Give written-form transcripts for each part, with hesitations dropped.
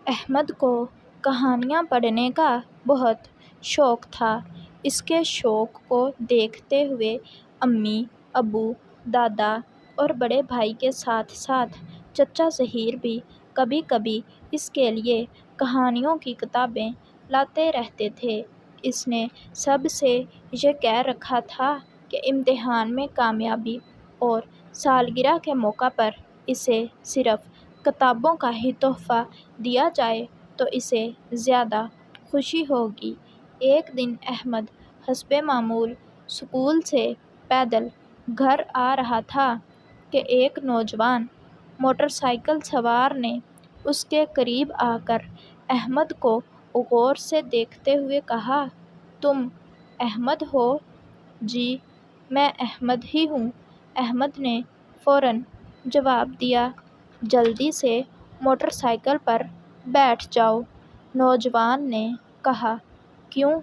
احمد کو کہانیاں پڑھنے کا بہت شوق تھا۔ اس کے شوق کو دیکھتے ہوئے امی ابو، دادا اور بڑے بھائی کے ساتھ ساتھ چچا ظہیر بھی کبھی کبھی اس کے لیے کہانیوں کی کتابیں لاتے رہتے تھے۔ اس نے سب سے یہ کہہ رکھا تھا کہ امتحان میں کامیابی اور سالگرہ کے موقع پر اسے صرف کتابوں کا ہی تحفہ دیا جائے تو اسے زیادہ خوشی ہوگی۔ ایک دن احمد حسب معمول اسکول سے پیدل گھر آ رہا تھا کہ ایک نوجوان موٹر سائیکل سوار نے اس کے قریب آ کر احمد کو غور سے دیکھتے ہوئے کہا، "تم احمد ہو؟" "جی، میں احمد ہی ہوں۔" احمد نے فوراً جواب دیا۔ "جلدی سے موٹر سائیکل پر بیٹھ جاؤ۔" نوجوان نے کہا، "کیوں؟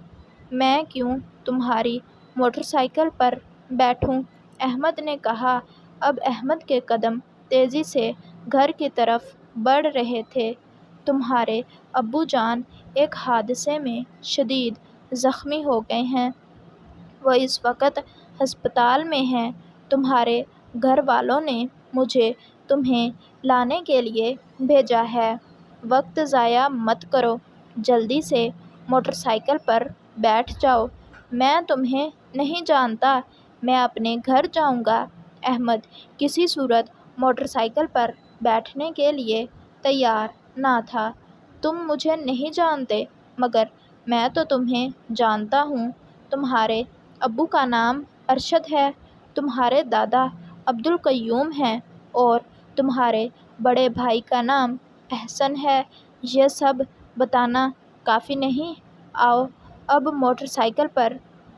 میں کیوں تمہاری موٹر سائیکل پر بیٹھوں؟" احمد نے کہا۔ اب احمد کے قدم تیزی سے گھر کی طرف بڑھ رہے تھے۔ "تمہارے ابو جان ایک حادثے میں شدید زخمی ہو گئے ہیں۔ وہ اس وقت ہسپتال میں ہیں۔ تمہارے گھر والوں نے مجھے تمہیں لانے کے لیے بھیجا ہے۔ وقت ضائع مت کرو، جلدی سے موٹر سائیکل پر بیٹھ جاؤ۔ میں تمہیں نہیں جانتا، میں اپنے گھر جاؤں گا۔" احمد کسی صورت موٹر سائیکل پر بیٹھنے کے لیے تیار نہ تھا۔ "تم مجھے نہیں جانتے، مگر میں تو تمہیں جانتا ہوں۔ تمہارے ابو کا نام ارشد ہے، تمہارے دادا عبدالقیوم ہیں اور تمہارے بڑے بھائی کا نام احسن ہے۔ یہ سب بتانا کافی نہیں؟ آؤ اب موٹر سائیکل پر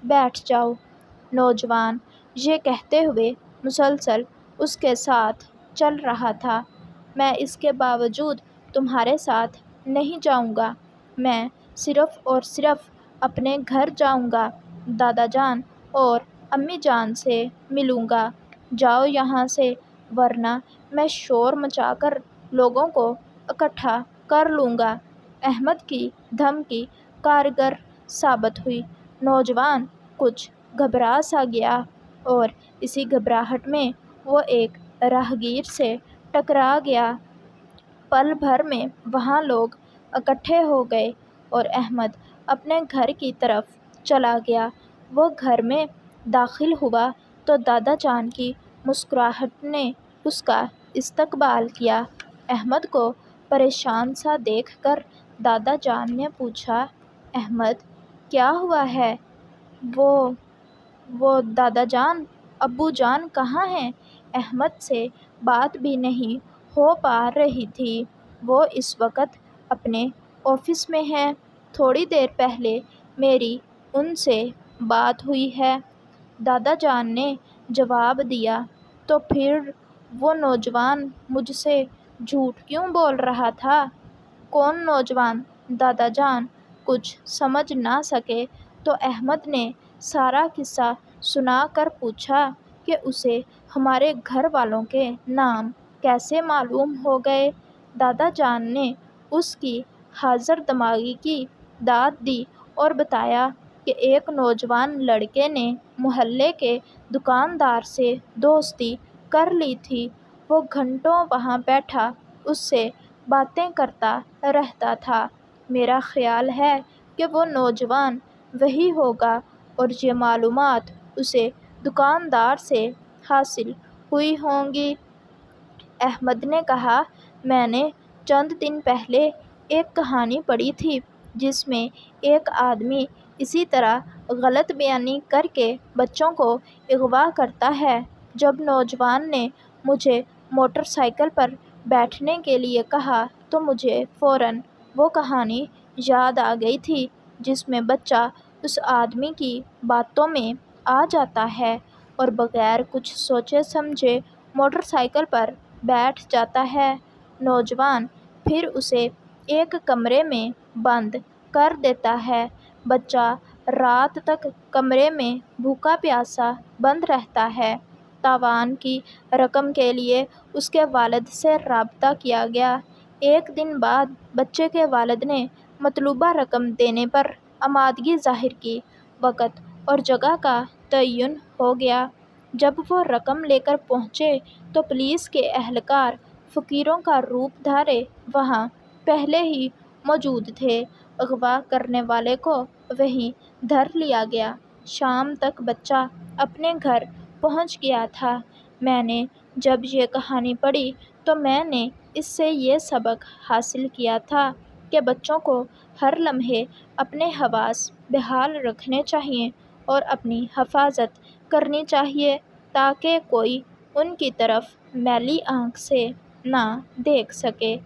بیٹھ جاؤ۔" نوجوان یہ کہتے ہوئے مسلسل اس کے ساتھ چل رہا تھا۔ "میں اس کے باوجود تمہارے ساتھ نہیں جاؤں گا۔ میں صرف اور صرف اپنے گھر جاؤں گا، دادا جان اور امی جان سے ملوں گا۔ جاؤ یہاں سے، ورنہ میں شور مچا کر لوگوں کو اکٹھا کر لوں گا۔" احمد کی دھمکی کارگر ثابت ہوئی۔ نوجوان کچھ گھبرا سا گیا اور اسی گھبراہٹ میں وہ ایک راہگیر سے ٹکرا گیا۔ پل بھر میں وہاں لوگ اکٹھے ہو گئے اور احمد اپنے گھر کی طرف چلا گیا۔ وہ گھر میں داخل ہوا تو دادا جان کی مسکراہٹ نے اس کا استقبال کیا۔ احمد کو پریشان سا دیکھ کر دادا جان نے پوچھا، "احمد، کیا ہوا ہے؟" وہ دادا جان، ابو جان کہاں ہیں؟" احمد سے بات بھی نہیں ہو پا رہی تھی۔ "وہ اس وقت اپنے آفس میں ہیں۔ تھوڑی دیر پہلے میری ان سے بات ہوئی ہے۔" دادا جان نے جواب دیا۔ "تو پھر وہ نوجوان مجھ سے جھوٹ کیوں بول رہا تھا؟" "کون نوجوان؟" دادا جان کچھ سمجھ نہ سکے تو احمد نے سارا قصہ سنا کر پوچھا کہ اسے ہمارے گھر والوں کے نام کیسے معلوم ہو گئے؟ دادا جان نے اس کی حاضر دماغی کی داد دی اور بتایا کہ ایک نوجوان لڑکے نے محلے کے دکاندار سے دوستی کر لی تھی۔ وہ گھنٹوں وہاں بیٹھا اس سے باتیں کرتا رہتا تھا۔ میرا خیال ہے کہ وہ نوجوان وہی ہوگا اور یہ معلومات اسے دکاندار سے حاصل ہوئی ہوں گی۔ احمد نے کہا، "میں نے چند دن پہلے ایک کہانی پڑھی تھی جس میں ایک آدمی اسی طرح غلط بیانی کر کے بچوں کو اغوا کرتا ہے۔ جب نوجوان نے مجھے موٹر سائیکل پر بیٹھنے کے لیے کہا تو مجھے فوراً وہ کہانی یاد آ گئی تھی جس میں بچہ اس آدمی کی باتوں میں آ جاتا ہے اور بغیر کچھ سوچے سمجھے موٹر سائیکل پر بیٹھ جاتا ہے۔ نوجوان پھر اسے ایک کمرے میں بند کر دیتا ہے۔ بچہ رات تک کمرے میں بھوکا پیاسا بند رہتا ہے۔ تاوان کی رقم کے لیے اس کے والد سے رابطہ کیا گیا۔ ایک دن بعد بچے کے والد نے مطلوبہ رقم دینے پر آمادگی ظاہر کی۔ وقت اور جگہ کا تعین ہو گیا۔ جب وہ رقم لے کر پہنچے تو پولیس کے اہلکار فقیروں کا روپ دھارے وہاں پہلے ہی موجود تھے۔ اغوا کرنے والے کو وہیں دھر لیا گیا۔ شام تک بچہ اپنے گھر پہنچ گیا تھا۔ میں نے جب یہ کہانی پڑھی تو میں نے اس سے یہ سبق حاصل کیا تھا کہ بچوں کو ہر لمحے اپنے حواس بحال رکھنے چاہئیں اور اپنی حفاظت کرنی چاہیے تاکہ کوئی ان کی طرف میلی آنکھ سے نہ دیکھ سکے۔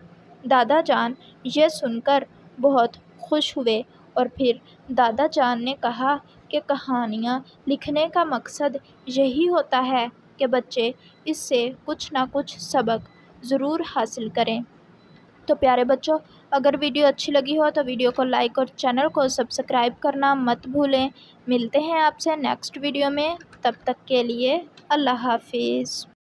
دادا جان یہ سن کر بہت خوش ہوئے اور پھر دادا جان نے کہا کہ کہانیاں لکھنے کا مقصد یہی ہوتا ہے کہ بچے اس سے کچھ نہ کچھ سبق ضرور حاصل کریں۔ تو پیارے بچوں، اگر ویڈیو اچھی لگی ہو تو ویڈیو کو لائک اور چینل کو سبسکرائب کرنا مت بھولیں۔ ملتے ہیں آپ سے نیکسٹ ویڈیو میں، تب تک کے لیے اللہ حافظ۔